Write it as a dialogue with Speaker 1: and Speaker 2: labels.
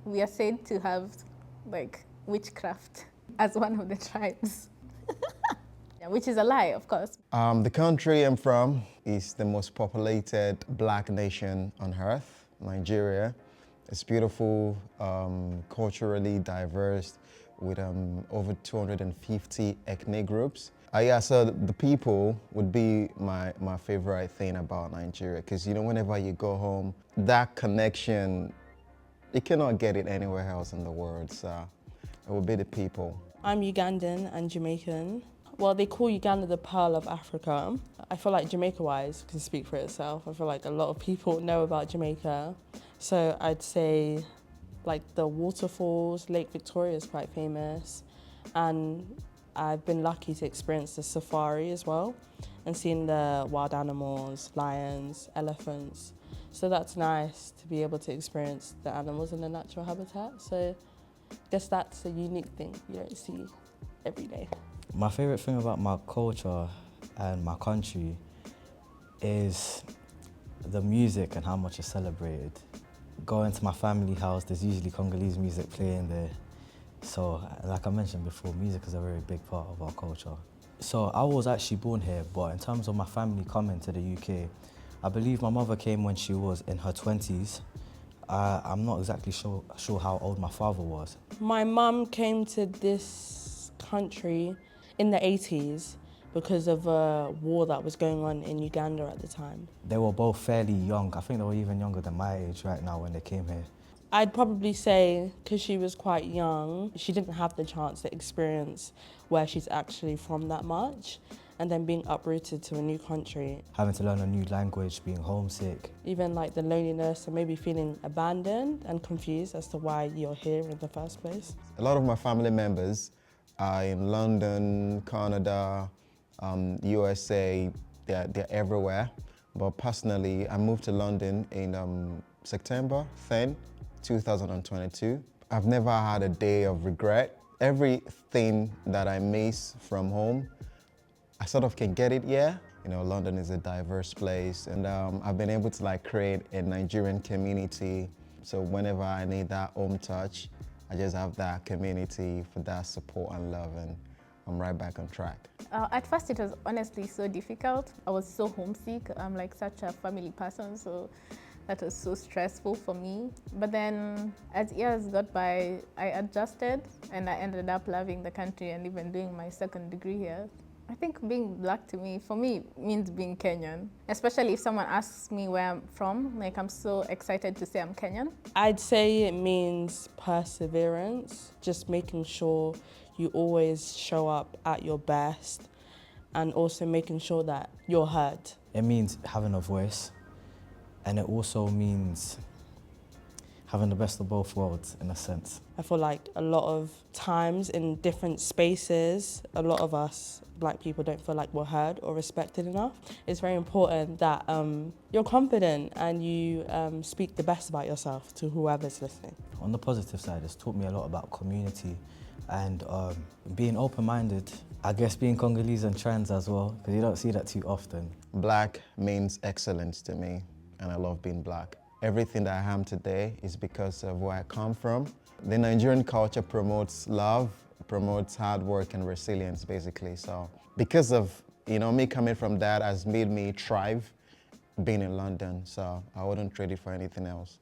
Speaker 1: we are said to have like witchcraft as one of the tribes. Yeah, which is a lie, of course.
Speaker 2: The country I'm from is the most populated black nation on earth, Nigeria. It's beautiful, culturally diverse, with over 250 ethnic groups. Yeah, so the people would be my favorite thing about Nigeria, because whenever you go home, that connection, you cannot get it anywhere else in the world, so it would be the people.
Speaker 3: I'm Ugandan and Jamaican. Well, they call Uganda the Pearl of Africa. I feel like Jamaica-wise can speak for itself. I feel like a lot of people know about Jamaica. So I'd say like the waterfalls, Lake Victoria is quite famous. And I've been lucky to experience the safari as well and seeing the wild animals, lions, elephants. So that's nice to be able to experience the animals in their natural habitat. So I guess that's a unique thing you don't see every day.
Speaker 4: My favourite thing about my culture and my country is the music and how much it's celebrated. Going to my family house, there's usually Congolese music playing there. So, like I mentioned before, music is a very big part of our culture. So I was actually born here, but in terms of my family coming to the UK, I believe my mother came when she was in her 20s. I'm not exactly sure how old my father was.
Speaker 3: My mum came to this country in the 80s because of a war that was going on in Uganda at the time.
Speaker 4: They were both fairly young. I think they were even younger than my age right now when they came here.
Speaker 3: I'd probably say, because she was quite young, she didn't have the chance to experience where she's actually from that much, and then being uprooted to a new country.
Speaker 4: Having to learn a new language, being homesick.
Speaker 3: Even like the loneliness and maybe feeling abandoned and confused as to why you're here in the first place.
Speaker 2: A lot of my family members are in London, Canada, USA, they're everywhere. But personally, I moved to London in September 10, 2022. I've never had a day of regret. Everything that I miss from home, I sort of can get it here. London is a diverse place, and I've been able to create a Nigerian community. So whenever I need that home touch, I just have that community for that support and love, and I'm right back on track.
Speaker 1: At first it was honestly so difficult. I was so homesick. I'm like such a family person, so that was so stressful for me. But then as years got by, I adjusted and I ended up loving the country and even doing my second degree here. I think being black to me, for me, means being Kenyan. Especially if someone asks me where I'm from, I'm so excited to say I'm Kenyan.
Speaker 3: I'd say it means perseverance, just making sure you always show up at your best and also making sure that you're heard.
Speaker 4: It means having a voice, and it also means having the best of both worlds, in a sense.
Speaker 3: I feel like a lot of times in different spaces, a lot of us black people don't feel like we're heard or respected enough. It's very important that you're confident and you speak the best about yourself to whoever's listening.
Speaker 4: On the positive side, it's taught me a lot about community and being open-minded. I guess being Congolese and trans as well, because you don't see that too often.
Speaker 2: Black means excellence to me, and I love being black. Everything that I am today is because of where I come from. The Nigerian culture promotes love, promotes hard work and resilience, basically. So because of me coming from that has made me thrive being in London. So I wouldn't trade it for anything else.